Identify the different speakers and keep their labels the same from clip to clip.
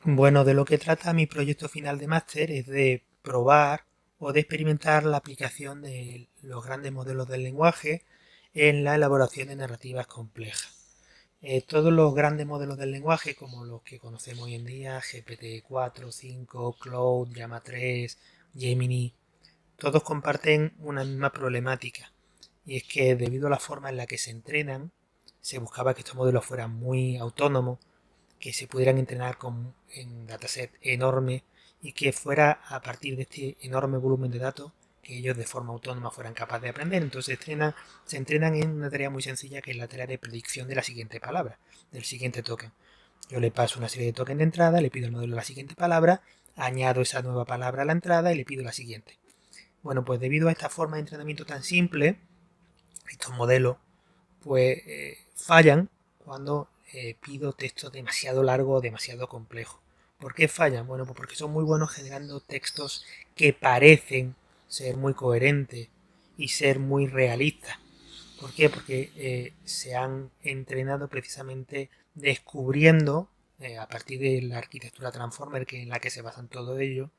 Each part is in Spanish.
Speaker 1: Bueno, de lo que trata mi proyecto final de máster es de probar o de experimentar la aplicación de los grandes modelos del lenguaje en la elaboración de narrativas complejas. Todos los grandes modelos del lenguaje, como los que conocemos hoy en día, GPT-4, 5, Claude, Llama 3, Gemini, todos comparten una misma problemática. Y es que debido a la forma en la que se entrenan, se buscaba que estos modelos fueran muy autónomos, que se pudieran entrenar en dataset enorme y que fuera a partir de este enorme volumen de datos que ellos de forma autónoma fueran capaces de aprender. Entonces se entrenan en una tarea muy sencilla que es la tarea de predicción de la siguiente palabra, del siguiente token. Yo le paso una serie de tokens de entrada, le pido al modelo la siguiente palabra, añado esa nueva palabra a la entrada y le pido la siguiente. Bueno, pues debido a esta forma de entrenamiento tan simple, estos modelos pues fallan cuando pido textos demasiado largos o demasiado complejos. ¿Por qué fallan? Bueno, pues porque son muy buenos generando textos que parecen ser muy coherentes y ser muy realistas. ¿Por qué? Porque se han entrenado precisamente descubriendo, a partir de la arquitectura Transformer en la que se basan todo ello,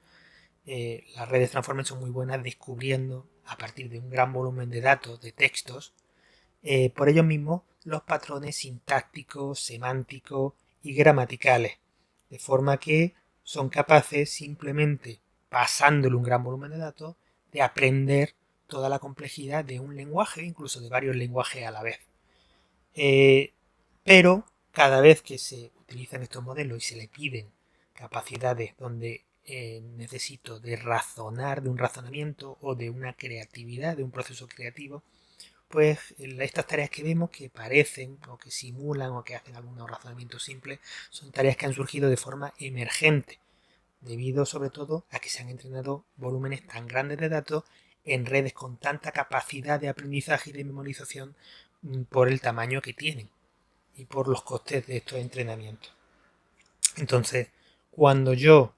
Speaker 1: las redes Transformer son muy buenas descubriendo, a partir de un gran volumen de datos, de textos, por ello mismo los patrones sintácticos, semánticos y gramaticales, de forma que son capaces simplemente pasándole un gran volumen de datos de aprender toda la complejidad de un lenguaje, incluso de varios lenguajes a la vez. Eh, pero cada vez que se utilizan estos modelos y se le piden capacidades donde necesito de razonar, de un razonamiento o de una creatividad, de un proceso creativo, pues estas tareas que vemos que parecen o que simulan o que hacen algunos razonamientos simples son tareas que han surgido de forma emergente, debido sobre todo a que se han entrenado volúmenes tan grandes de datos en redes con tanta capacidad de aprendizaje y de memorización por el tamaño que tienen y por los costes de estos entrenamientos. Entonces, cuando yo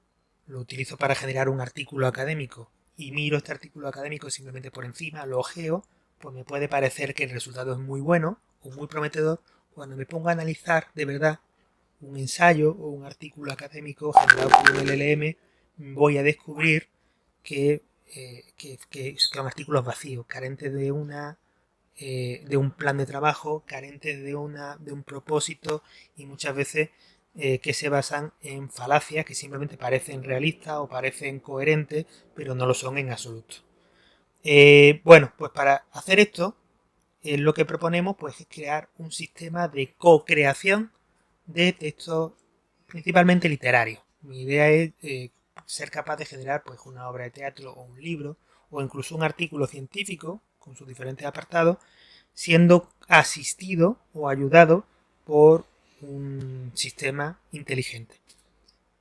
Speaker 1: lo utilizo para generar un artículo académico y miro este artículo académico simplemente por encima, lo ojeo, pues me puede parecer que el resultado es muy bueno o muy prometedor. Cuando me pongo a analizar de verdad un ensayo o un artículo académico generado por un LLM, voy a descubrir que, son artículos vacíos, carentes de un plan de trabajo, carentes de un propósito y muchas veces que se basan en falacias que simplemente parecen realistas o parecen coherentes, pero no lo son en absoluto. Bueno, pues para hacer esto, lo que proponemos pues, es crear un sistema de co-creación de textos principalmente literarios. Mi idea es ser capaz de generar pues, una obra de teatro o un libro o incluso un artículo científico con sus diferentes apartados, siendo asistido o ayudado por un sistema inteligente.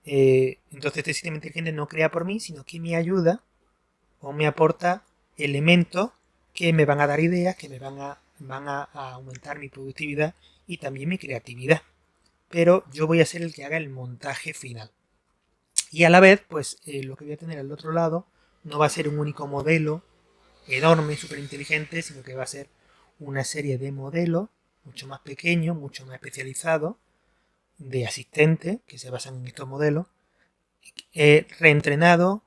Speaker 1: Entonces este sistema inteligente no crea por mí, sino que me ayuda o me aporta elementos que me van a dar ideas, que van a aumentar mi productividad y también mi creatividad. Pero yo voy a ser el que haga el montaje final. Y a la vez, pues lo que voy a tener al otro lado no va a ser un único modelo enorme, súper inteligente, sino que va a ser una serie de modelos mucho más pequeños, mucho más especializados, de asistentes que se basan en estos modelos, reentrenados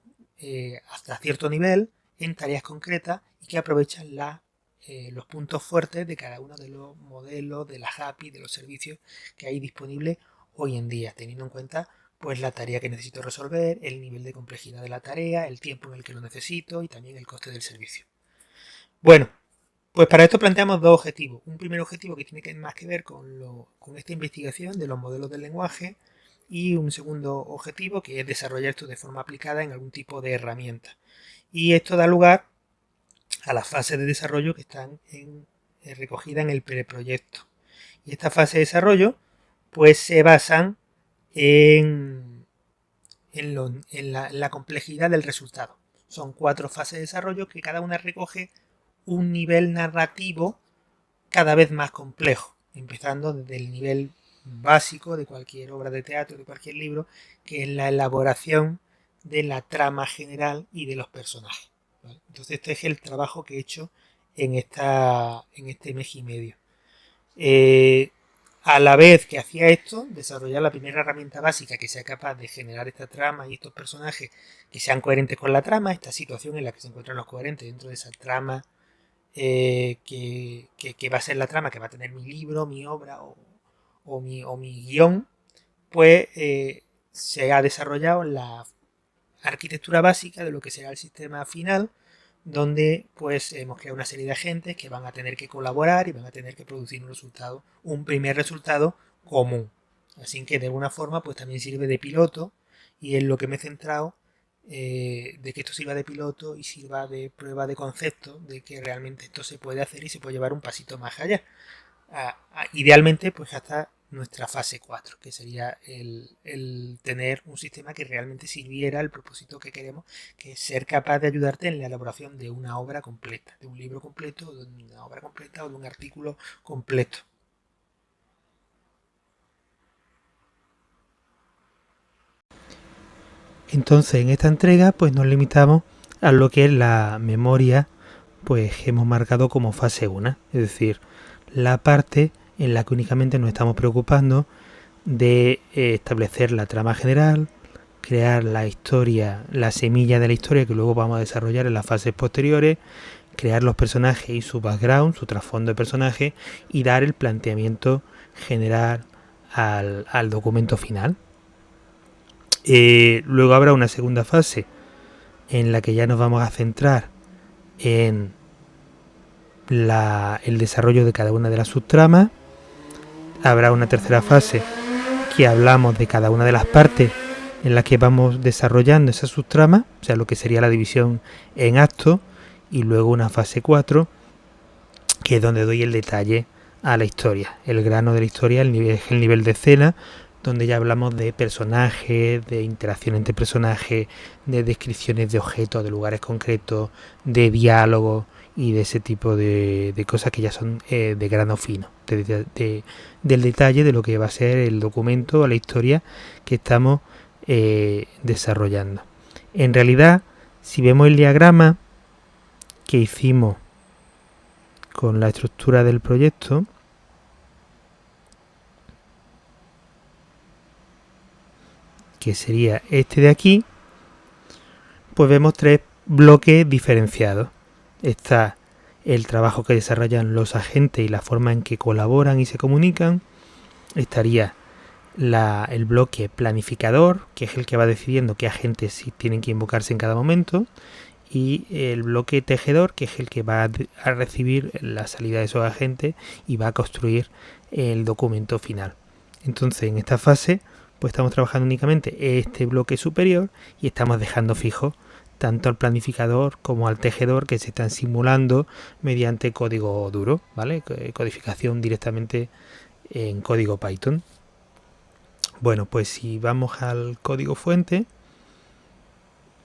Speaker 1: hasta cierto nivel en tareas concretas y que aprovechan los puntos fuertes de cada uno de los modelos, de las API, de los servicios que hay disponibles hoy en día, teniendo en cuenta pues la tarea que necesito resolver, el nivel de complejidad de la tarea, el tiempo en el que lo necesito y también el coste del servicio. Bueno, pues para esto planteamos dos objetivos. Un primer objetivo que tiene más que ver con esta investigación de los modelos del lenguaje y un segundo objetivo que es desarrollar esto de forma aplicada en algún tipo de herramienta. Y esto da lugar a las fases de desarrollo que están recogidas en el preproyecto. Y esta fase de desarrollo pues se basan en la complejidad del resultado. Son 4 fases de desarrollo que cada una recoge un nivel narrativo cada vez más complejo, empezando desde el nivel básico de cualquier obra de teatro, de cualquier libro, que es la elaboración de la trama general y de los personajes. ¿Vale? Entonces este es el trabajo que he hecho en este mes y medio. Eh, A la vez que hacía esto, desarrollar la primera herramienta básica que sea capaz de generar esta trama y estos personajes que sean coherentes con la trama, esta situación en la que se encuentran los coherentes dentro de esa trama que va a ser la trama que va a tener mi libro, mi obra o mi guión, pues se ha desarrollado la arquitectura básica de lo que será el sistema final, donde pues hemos creado una serie de agentes que van a tener que colaborar y van a tener que producir un resultado, un primer resultado común. Así que de alguna forma pues también sirve de piloto, y es lo que me he centrado, de que esto sirva de piloto y sirva de prueba de concepto de que realmente esto se puede hacer y se puede llevar un pasito más allá. Idealmente pues hasta nuestra fase 4, que sería el tener un sistema que realmente sirviera al propósito que queremos, que es ser capaz de ayudarte en la elaboración de una obra completa, de un libro completo, de una obra completa o de un artículo completo. Entonces en esta entrega pues nos limitamos a lo que es la memoria, pues que hemos marcado como fase 1, es decir, la parte en la que únicamente nos estamos preocupando de establecer la trama general, crear la historia, la semilla de la historia que luego vamos a desarrollar en las fases posteriores, crear los personajes y su background, su trasfondo de personaje, y dar el planteamiento general al documento final. Luego habrá una segunda fase en la que ya nos vamos a centrar en el desarrollo de cada una de las subtramas. Habrá una tercera fase que hablamos de cada una de las partes en las que vamos desarrollando esa subtrama, o sea, lo que sería la división en actos, y luego una fase 4, que es donde doy el detalle a la historia, el grano de la historia, el nivel de escena, donde ya hablamos de personajes, de interacción entre personajes, de descripciones de objetos, de lugares concretos, de diálogos y de ese tipo de cosas que ya son de grano fino, del detalle de lo que va a ser el documento o la historia que estamos desarrollando. En realidad, si vemos el diagrama que hicimos con la estructura del proyecto, que sería este de aquí, pues vemos 3 bloques diferenciados. Está el trabajo que desarrollan los agentes y la forma en que colaboran y se comunican. Estaría el bloque planificador, que es el que va decidiendo qué agentes tienen que invocarse en cada momento, y el bloque tejedor, que es el que va a recibir la salida de esos agentes y va a construir el documento final. Entonces, en esta fase pues estamos trabajando únicamente este bloque superior y estamos dejando fijo tanto al planificador como al tejedor, que se están simulando mediante código duro, ¿vale? Codificación directamente en código Python. Bueno, pues si vamos al código fuente,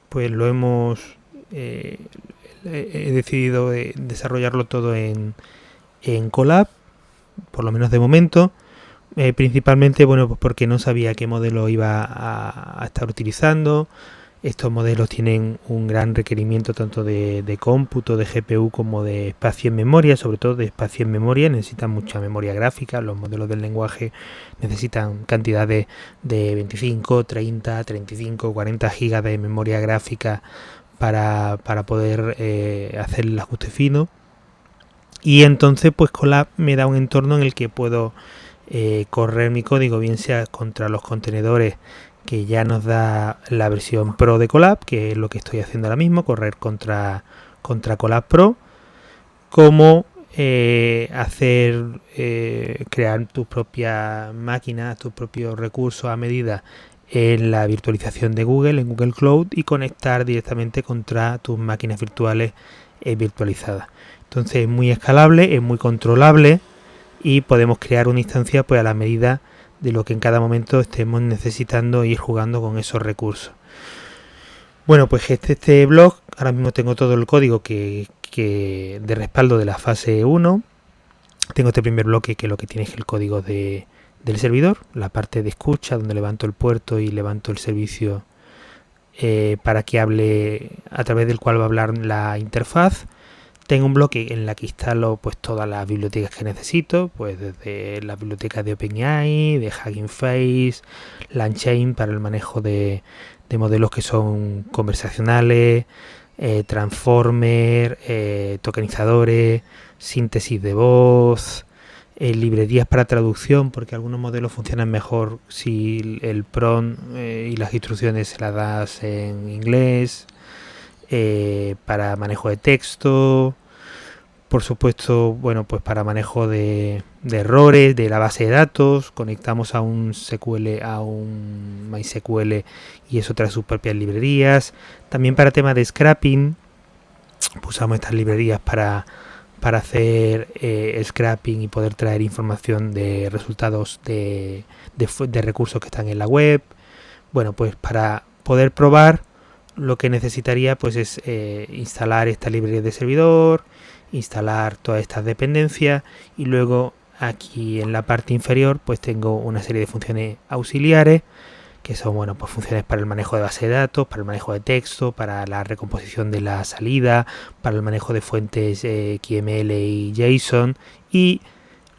Speaker 1: pues lo hemos he decidido desarrollarlo todo en Colab, por lo menos de momento. Principalmente, bueno, pues porque no sabía qué modelo iba a estar utilizando. Estos modelos tienen un gran requerimiento tanto de cómputo, de GPU, como de espacio en memoria, sobre todo de espacio en memoria. Necesitan mucha memoria gráfica. Los modelos del lenguaje necesitan cantidades de 25, 30, 35, 40 gigas de memoria gráfica para poder hacer el ajuste fino. Y entonces, pues Colab me da un entorno en el que puedo correr mi código, bien sea contra los contenedores que ya nos da la versión Pro de Colab, que es lo que estoy haciendo ahora mismo, correr contra Colab Pro, como crear tus propias máquinas, tus propios recursos a medida en la virtualización de Google, en Google Cloud, y conectar directamente contra tus máquinas virtuales virtualizadas. Entonces es muy escalable, es muy controlable, y podemos crear una instancia pues a la medida de lo que en cada momento estemos necesitando ir jugando con esos recursos. Bueno, pues este blog, ahora mismo tengo todo el código que de respaldo de la fase 1. Tengo este primer bloque que lo que tiene es el código del servidor, la parte de escucha, donde levanto el puerto y levanto el servicio para que hable, a través del cual va a hablar la interfaz. Tengo un bloque en la que instalo pues todas las bibliotecas que necesito, pues desde las bibliotecas de OpenAI, de Hugging Face, LangChain para el manejo de modelos que son conversacionales, transformer, tokenizadores, síntesis de voz, librerías para traducción, porque algunos modelos funcionan mejor si el prompt y las instrucciones se las das en inglés, para manejo de texto, por supuesto, bueno, pues para manejo de errores de la base de datos, conectamos a un SQL, a un MySQL, y eso trae sus propias librerías. También para temas de scrapping, usamos estas librerías para hacer scrapping y poder traer información de resultados de recursos que están en la web. Bueno, pues para poder probar, lo que necesitaría pues es instalar esta librería de servidor, instalar todas estas dependencias, y luego aquí en la parte inferior pues tengo una serie de funciones auxiliares que son, bueno, pues funciones para el manejo de base de datos, para el manejo de texto, para la recomposición de la salida, para el manejo de fuentes XML y JSON, y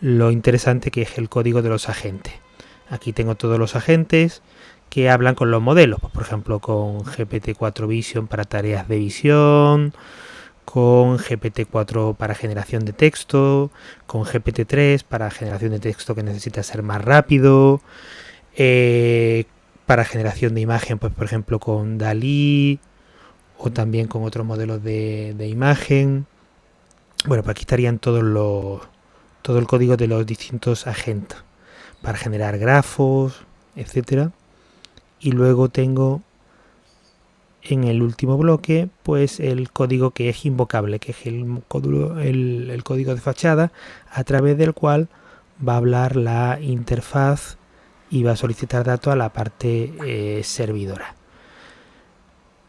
Speaker 1: lo interesante que es el código de los agentes. Aquí tengo todos los agentes que hablan con los modelos, pues, por ejemplo con GPT-4 Vision para tareas de visión, con GPT-4 para generación de texto, con GPT-3 para generación de texto que necesita ser más rápido, para generación de imagen, pues por ejemplo con DALL-E, o también con otros modelos de imagen. Bueno, pues aquí estarían todo el código de los distintos agentes para generar grafos, etcétera. Y luego tengo en el último bloque pues el código que es invocable, que es el código de fachada, a través del cual va a hablar la interfaz y va a solicitar datos a la parte servidora.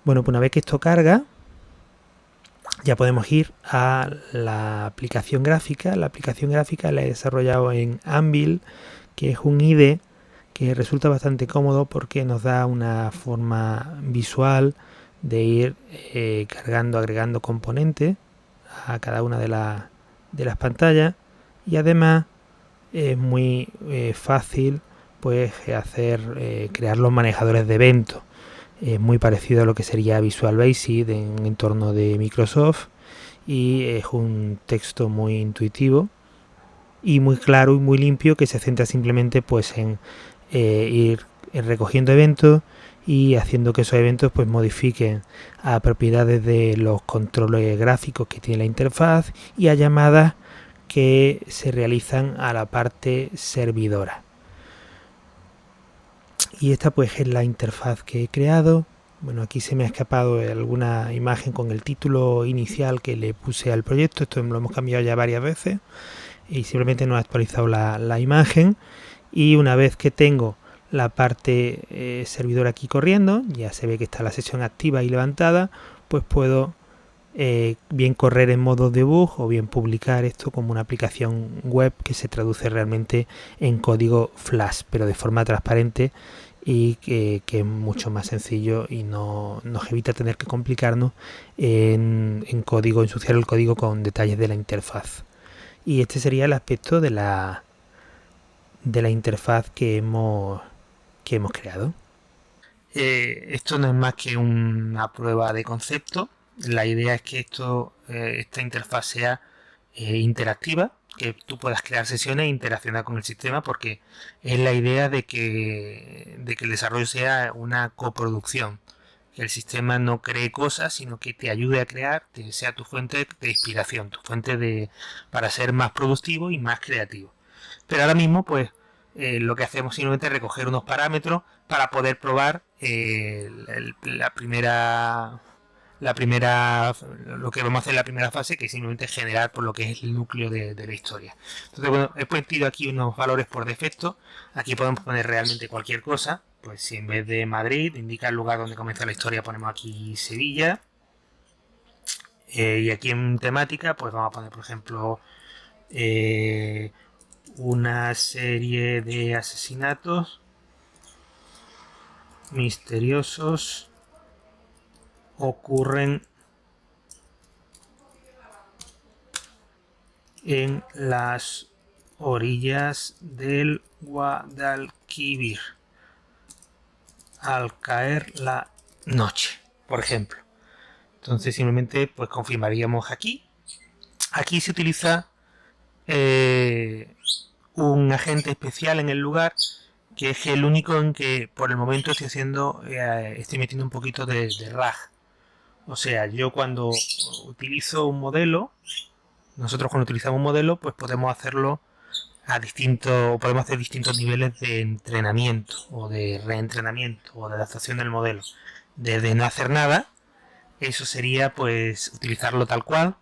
Speaker 1: Bueno, pues una vez que esto carga, ya podemos ir a la aplicación gráfica. La aplicación gráfica la he desarrollado en Anvil, que es un IDE que resulta bastante cómodo porque nos da una forma visual de ir agregando componentes a cada una de las pantallas, y además es muy fácil pues crear los manejadores de eventos. Es muy parecido a lo que sería Visual Basic en un entorno de Microsoft, y es un texto muy intuitivo y muy claro y muy limpio, que se centra simplemente pues en ir recogiendo eventos y haciendo que esos eventos pues modifiquen a propiedades de los controles gráficos que tiene la interfaz y a llamadas que se realizan a la parte servidora. Y esta pues es la interfaz que he creado. Bueno, aquí se me ha escapado alguna imagen con el título inicial que le puse al proyecto. Esto lo hemos cambiado ya varias veces y simplemente no he actualizado la imagen. Y una vez que tengo la parte servidor aquí corriendo, ya se ve que está la sesión activa y levantada, pues puedo bien correr en modo debug o bien publicar esto como una aplicación web que se traduce realmente en código Flash, pero de forma transparente, y que es mucho más sencillo y nos evita tener que complicarnos en código, ensuciar el código con detalles de la interfaz. Y este sería el aspecto de la interfaz que hemos creado. Esto no es más que una prueba de concepto. La idea es que esta interfaz sea interactiva, que tú puedas crear sesiones e interaccionar con el sistema, porque es la idea de que el desarrollo sea una coproducción, que el sistema no cree cosas, sino que te ayude a crear, que sea tu fuente de inspiración, tu fuente para ser más productivo y más creativo. Pero ahora mismo pues lo que hacemos simplemente es recoger unos parámetros para poder probar lo que vamos a hacer en la primera fase, que es simplemente generar por lo que es el núcleo de la historia. Entonces, bueno, he puesto aquí unos valores por defecto. Aquí podemos poner realmente cualquier cosa. Pues si en vez de Madrid indica el lugar donde comienza la historia, ponemos aquí Sevilla. Y aquí en temática pues vamos a poner, por ejemplo, una serie de asesinatos misteriosos ocurren en las orillas del Guadalquivir al caer la noche, por ejemplo. Entonces simplemente pues confirmaríamos aquí. Aquí se utiliza un agente especial en el lugar, que es el único en que por el momento estoy metiendo un poquito de RAG. O sea, yo cuando utilizo un modelo, nosotros cuando utilizamos un modelo, pues podemos hacerlo podemos hacer distintos niveles de entrenamiento o de reentrenamiento o de adaptación del modelo. Desde no hacer nada, eso sería pues utilizarlo tal cual,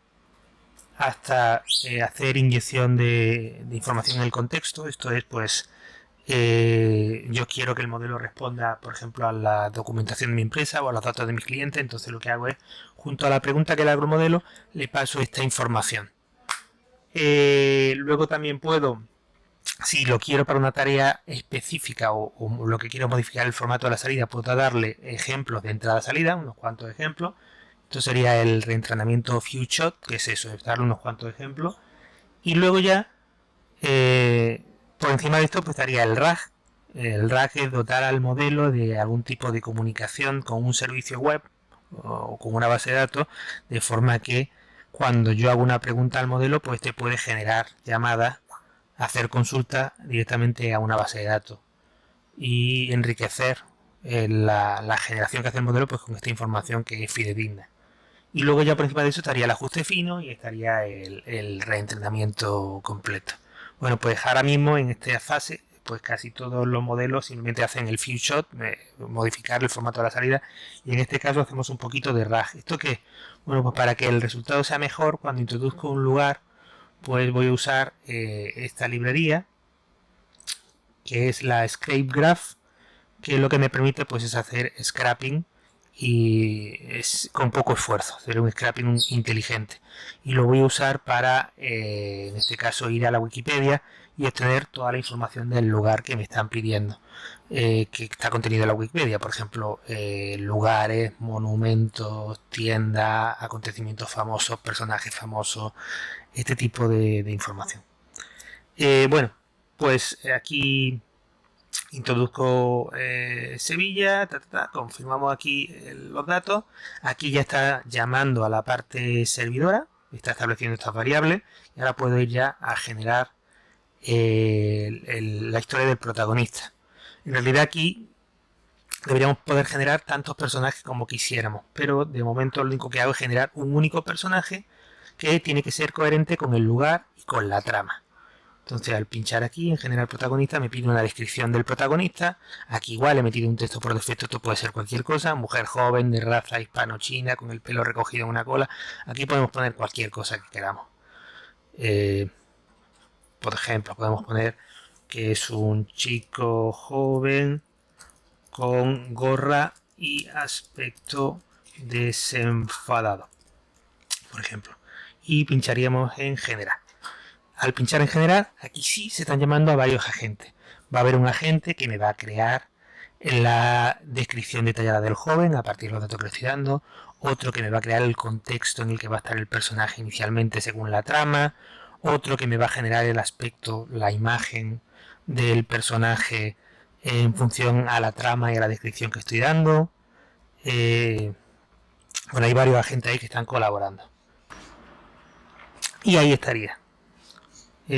Speaker 1: hasta hacer inyección de información en el contexto. Esto es pues yo quiero que el modelo responda, por ejemplo, a la documentación de mi empresa o a los datos de mis clientes. Entonces lo que hago es, junto a la pregunta que le hago al modelo, le paso esta información. Luego también puedo, si lo quiero para una tarea específica o lo que quiero modificar el formato de la salida, puedo darle ejemplos de entrada-salida, unos cuantos ejemplos. Esto sería el reentrenamiento FewShot, que es eso, es darle unos cuantos ejemplos. Y luego ya, por encima de esto, pues estaría el RAG. El RAG es dotar al modelo de algún tipo de comunicación con un servicio web o con una base de datos, de forma que cuando yo hago una pregunta al modelo, pues te puede generar llamadas, hacer consulta directamente a una base de datos y enriquecer la generación que hace el modelo pues con esta información que es fidedigna. Y luego ya por encima de eso estaría el ajuste fino y estaría el reentrenamiento completo. Bueno, pues ahora mismo en esta fase pues casi todos los modelos simplemente hacen el FewShot, modificar el formato de la salida, y en este caso hacemos un poquito de RAG. ¿Esto qué? Bueno, pues para que el resultado sea mejor, cuando introduzco un lugar, pues voy a usar esta librería, que es la Scrape Graph, que lo que me permite pues es hacer scrapping y es con poco esfuerzo, hacer un scrapping inteligente. Y lo voy a usar para, en este caso, ir a la Wikipedia y obtener toda la información del lugar que me están pidiendo, que está contenido en la Wikipedia. Por ejemplo, lugares, monumentos, tiendas, acontecimientos famosos, personajes famosos, este tipo de información. Bueno, pues aquí introduzco Sevilla, confirmamos aquí los datos. Aquí ya está llamando a la parte servidora, está estableciendo estas variables, y ahora puedo ir ya a generar la historia del protagonista. En realidad aquí deberíamos poder generar tantos personajes como quisiéramos, pero de momento lo único que hago es generar un único personaje que tiene que ser coherente con el lugar y con la trama. Entonces al pinchar aquí en generar protagonista me pide una descripción del protagonista. Aquí igual he metido un texto por defecto, esto puede ser cualquier cosa. Mujer joven de raza hispano-china con el pelo recogido en una cola. Aquí podemos poner cualquier cosa que queramos. Por ejemplo, podemos poner que es un chico joven con gorra y aspecto desenfadado, por ejemplo. Y pincharíamos en generar. Al pinchar en general, aquí sí se están llamando a varios agentes. Va a haber un agente que me va a crear la descripción detallada del joven a partir de los datos que le estoy dando, otro que me va a crear el contexto en el que va a estar el personaje inicialmente según la trama, otro que me va a generar el aspecto, la imagen del personaje en función a la trama y a la descripción que estoy dando. Bueno, hay varios agentes ahí que están colaborando. Y ahí estaría.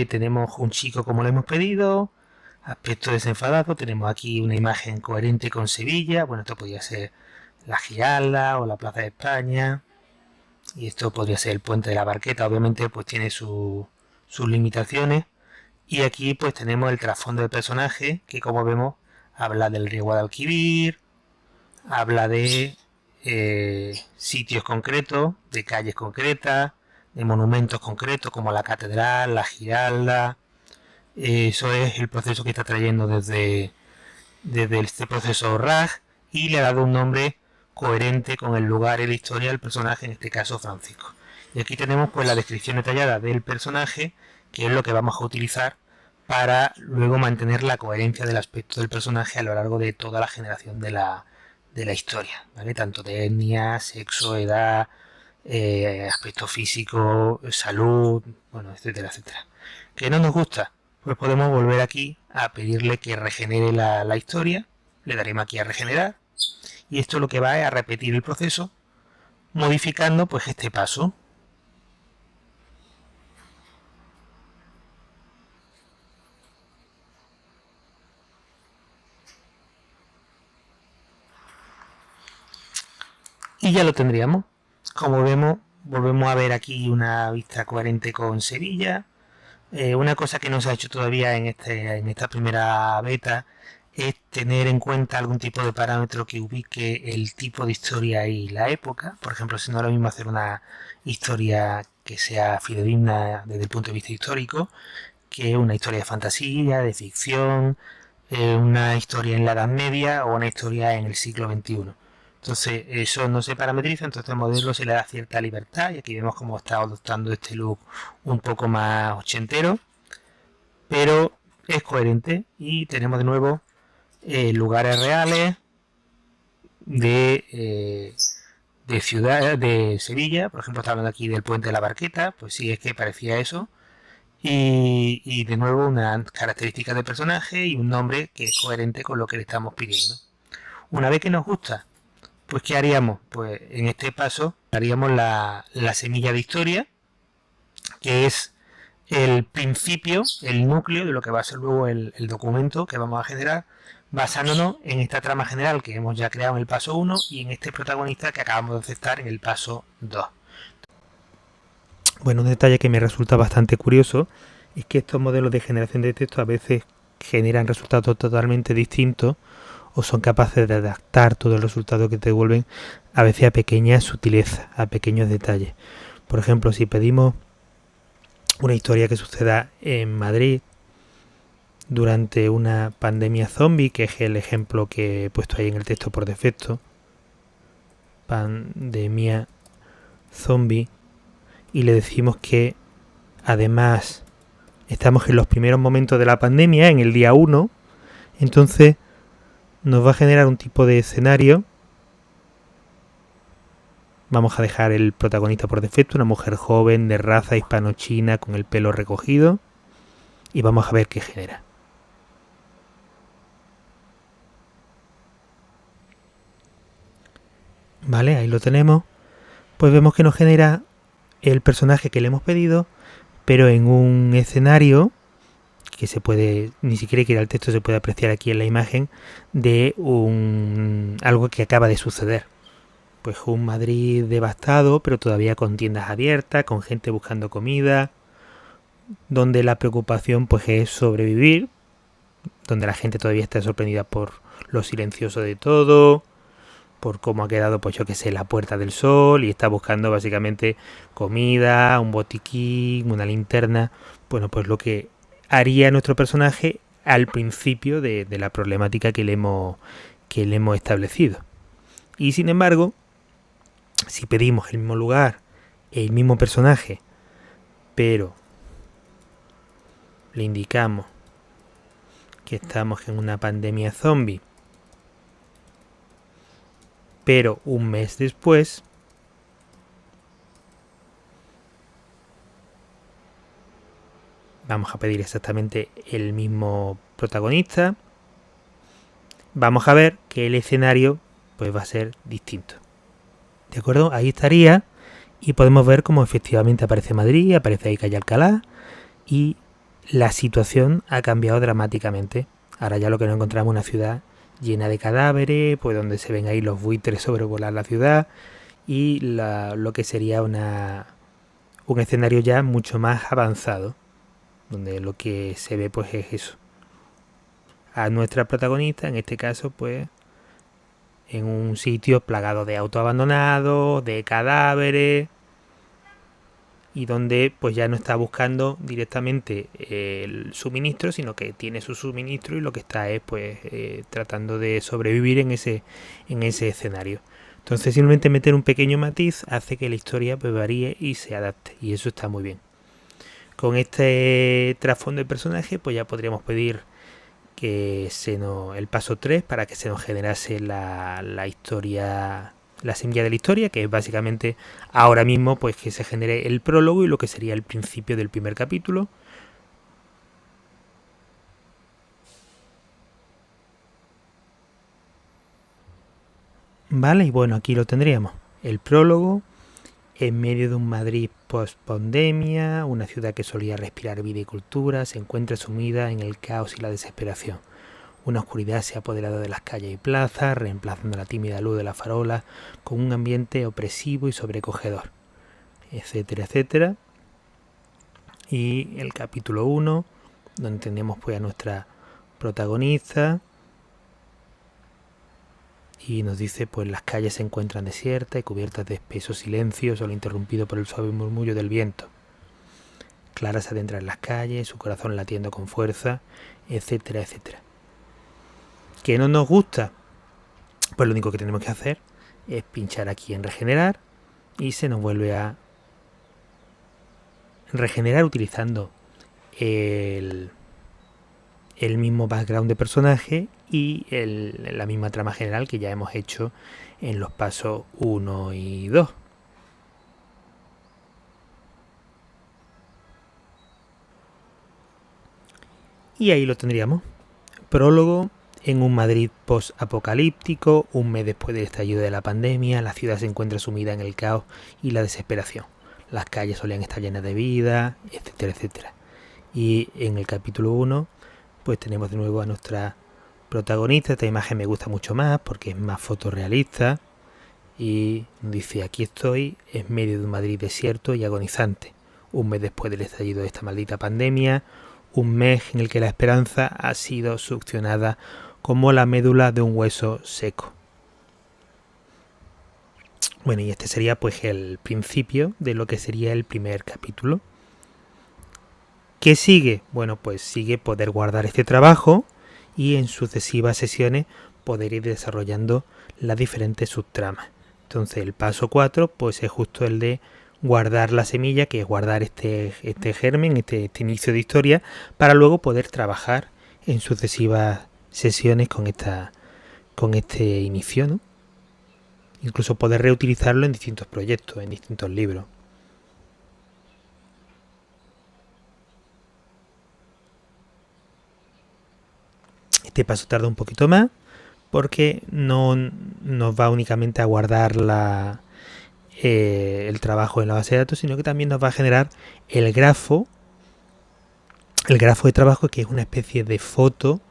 Speaker 1: Tenemos un chico como lo hemos pedido, aspecto desenfadado, tenemos aquí una imagen coherente con Sevilla, bueno, esto podría ser la Giralda o la Plaza de España, y esto podría ser el Puente de la Barqueta, obviamente pues tiene sus limitaciones, y aquí pues tenemos el trasfondo del personaje, que como vemos habla del río Guadalquivir, habla de sitios concretos, de calles concretas, de monumentos concretos como la catedral, la Giralda. Eso es el proceso que está trayendo desde este proceso RAG, y le ha dado un nombre coherente con el lugar y la historia del personaje, en este caso Francisco. Y aquí tenemos pues la descripción detallada del personaje, que es lo que vamos a utilizar para luego mantener la coherencia del aspecto del personaje a lo largo de toda la generación de la historia, ¿vale? Tanto de etnia, sexo, edad, aspecto físico, salud, bueno, etcétera, etcétera. ¿Que no nos gusta? Pues podemos volver aquí a pedirle que regenere la historia, le daremos aquí a regenerar, y esto lo que va es a repetir el proceso, modificando pues este paso. Y ya lo tendríamos. Como vemos, volvemos a ver aquí una vista coherente con Sevilla. Una cosa que no se ha hecho todavía en esta primera beta es tener en cuenta algún tipo de parámetro que ubique el tipo de historia y la época. Por ejemplo, si no es lo mismo hacer una historia que sea fidedigna desde el punto de vista histórico, que una historia de fantasía, de ficción, una historia en la Edad Media o una historia en el siglo XXI. Entonces eso no se parametriza, entonces al modelo se le da cierta libertad y aquí vemos cómo está adoptando este look un poco más ochentero, pero es coherente y tenemos de nuevo lugares reales de ciudad, de Sevilla. Por ejemplo, está hablando aquí del puente de la Barqueta, pues sí, es que parecía eso. Y de nuevo unas características de personaje y un nombre que es coherente con lo que le estamos pidiendo. Una vez que nos gusta, pues ¿qué haríamos? Pues en este paso haríamos la semilla de historia, que es el principio, el núcleo de lo que va a ser luego el documento que vamos a generar, basándonos en esta trama general que hemos ya creado en el paso 1 y en este protagonista que acabamos de aceptar en el paso 2. Bueno, un detalle que me resulta bastante curioso es que estos modelos de generación de texto a veces generan resultados totalmente distintos o son capaces de adaptar todo el resultado que te devuelven a veces a pequeñas sutilezas, a pequeños detalles. Por ejemplo, si pedimos una historia que suceda en Madrid durante una pandemia zombie, que es el ejemplo que he puesto ahí en el texto por defecto, pandemia zombie, y le decimos que además estamos en los primeros momentos de la pandemia, en el día 1, entonces nos va a generar un tipo de escenario. Vamos a dejar el protagonista por defecto, una mujer joven de raza hispano-china con el pelo recogido, y vamos a ver qué genera. Vale, ahí lo tenemos. Pues vemos que nos genera el personaje que le hemos pedido, pero en un escenario que se puede, ni siquiera hay que ir al texto, se puede apreciar aquí en la imagen, de algo que acaba de suceder. Pues un Madrid devastado, pero todavía con tiendas abiertas, con gente buscando comida, donde la preocupación pues es sobrevivir, donde la gente todavía está sorprendida por lo silencioso de todo, por cómo ha quedado, pues yo que sé, la Puerta del Sol, y está buscando básicamente comida, un botiquín, una linterna. Bueno, pues lo que haría nuestro personaje al principio de la problemática que le hemos establecido. Y sin embargo, si pedimos el mismo lugar, el mismo personaje, pero le indicamos que estamos en una pandemia zombie, pero un mes después, vamos a pedir exactamente el mismo protagonista, vamos a ver que el escenario pues va a ser distinto. ¿De acuerdo? Ahí estaría y podemos ver cómo efectivamente aparece Madrid, aparece ahí Calle Alcalá y la situación ha cambiado dramáticamente. Ahora ya lo que nos encontramos es una ciudad llena de cadáveres, pues donde se ven ahí los buitres sobrevolar la ciudad y lo que sería un escenario ya mucho más avanzado, donde lo que se ve pues es eso. A nuestra protagonista, en este caso, pues en un sitio plagado de autos abandonados, de cadáveres, y donde pues ya no está buscando directamente el suministro, sino que tiene su suministro y lo que está es pues tratando de sobrevivir en ese escenario. Entonces simplemente meter un pequeño matiz hace que la historia pues varíe y se adapte, y eso está muy bien. Con este trasfondo de personaje pues ya podríamos pedir que el paso 3 para que se nos generase la historia la semilla de la historia, que es básicamente ahora mismo pues que se genere el prólogo y lo que sería el principio del primer capítulo. Vale, y bueno, aquí lo tendríamos. El prólogo, en medio de un Madrid post-pandemia, una ciudad que solía respirar vida y cultura, se encuentra sumida en el caos y la desesperación. Una oscuridad se ha apoderado de las calles y plazas, reemplazando la tímida luz de la farola con un ambiente opresivo y sobrecogedor, etcétera, etcétera. Y el capítulo 1, donde tenemos pues a nuestra protagonista, y nos dice pues las calles se encuentran desiertas y cubiertas de espeso silencio, solo interrumpido por el suave murmullo del viento. Clara se adentra en las calles, su corazón latiendo con fuerza, etcétera, etcétera. ¿Qué no nos gusta? Pues lo único que tenemos que hacer es pinchar aquí en regenerar y se nos vuelve a regenerar utilizando el mismo background de personaje y la misma trama general que ya hemos hecho en los pasos 1 y 2. Y ahí lo tendríamos. Prólogo. En un Madrid post-apocalíptico, un mes después del estallido de la pandemia, la ciudad se encuentra sumida en el caos y la desesperación. Las calles solían estar llenas de vida, etcétera, etcétera. Y en el capítulo 1, pues tenemos de nuevo a nuestra protagonista. Esta imagen me gusta mucho más porque es más fotorrealista. Y dice, aquí estoy en medio de un Madrid desierto y agonizante. Un mes después del estallido de esta maldita pandemia, un mes en el que la esperanza ha sido succionada como la médula de un hueso seco. Bueno, y este sería pues el principio de lo que sería el primer capítulo. ¿Qué sigue? Bueno, pues sigue poder guardar este trabajo y en sucesivas sesiones poder ir desarrollando las diferentes subtramas. Entonces el paso 4 pues es justo el de guardar la semilla, que es guardar este germen, este inicio de historia, para luego poder trabajar en sucesivas sesiones con este inicio, ¿no? Incluso poder reutilizarlo en distintos proyectos, en distintos libros. Este paso tarda un poquito más porque no nos va únicamente a guardar el trabajo en la base de datos, sino que también nos va a generar el grafo de trabajo, que es una especie de foto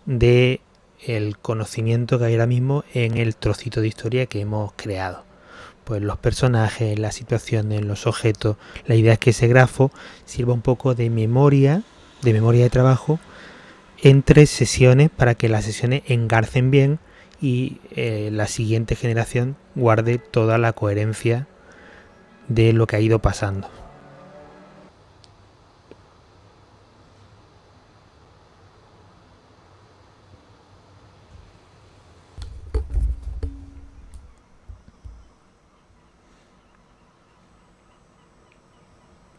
Speaker 1: de el conocimiento que hay ahora mismo en el trocito de historia que hemos creado. Pues los personajes, las situaciones, los objetos. La idea es que ese grafo sirva un poco de memoria de trabajo entre sesiones, para que las sesiones engarcen bien y la siguiente generación guarde toda la coherencia de lo que ha ido pasando.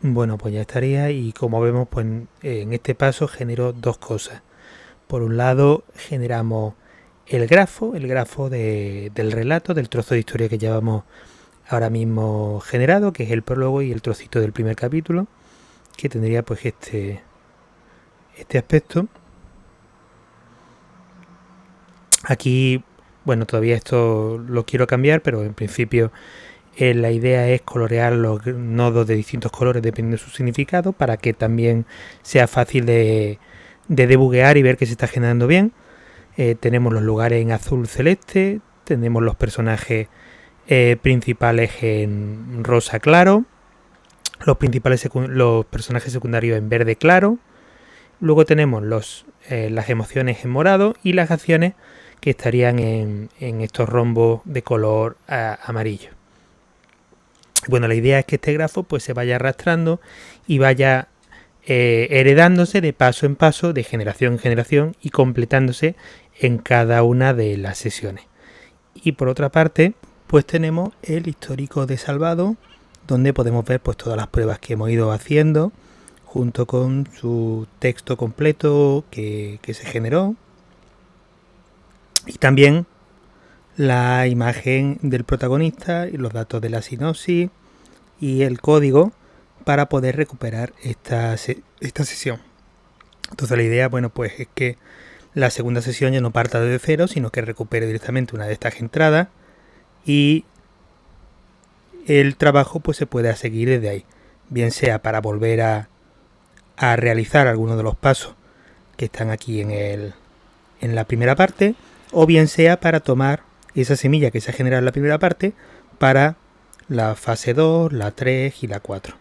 Speaker 1: Bueno, pues ya estaría, y como vemos, pues en este paso genero dos cosas. Por un lado generamos el grafo del relato, del trozo de historia que llevamos ahora mismo generado, que es el prólogo y el trocito del primer capítulo, que tendría pues este aspecto. Aquí, bueno, todavía esto lo quiero cambiar, pero en principio la idea es colorear los nodos de distintos colores dependiendo de su significado, para que también sea fácil de debuguear y ver que se está generando bien. Tenemos los lugares en azul celeste, tenemos los personajes principales en rosa claro, los personajes secundarios en verde claro. Luego tenemos las emociones en morado y las acciones que estarían en estos rombos de color amarillo. Bueno, la idea es que este grafo pues se vaya arrastrando y vaya heredándose de paso en paso, de generación en generación, y completándose en cada una de las sesiones. Y por otra parte, pues tenemos el histórico de Salvado, donde podemos ver pues todas las pruebas que hemos ido haciendo, junto con su texto completo que se generó, y también la imagen del protagonista y los datos de la sinopsis y el código para poder recuperar esta sesión. Entonces la idea, bueno, pues es que la segunda sesión ya no parta desde cero, sino que recupere directamente una de estas entradas y el trabajo pues se pueda seguir desde ahí, bien sea para volver a realizar algunos de los pasos que están aquí en la primera parte, o bien sea para tomar esa semilla que se ha generado en la primera parte para la fase 2, la 3 y la 4,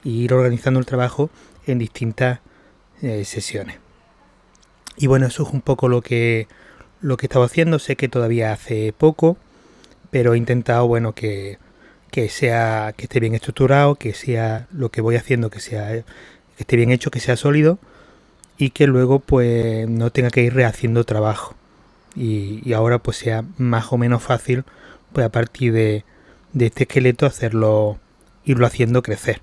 Speaker 1: y ir organizando el trabajo en distintas sesiones. Y bueno, eso es un poco lo que he estado haciendo. Sé que todavía hace poco, pero he intentado, bueno, que esté bien estructurado, que sea lo que voy haciendo, que esté bien hecho, que sea sólido, y que luego pues no tenga que ir rehaciendo trabajo. Y ahora pues sea más o menos fácil, pues a partir de este esqueleto irlo haciendo crecer.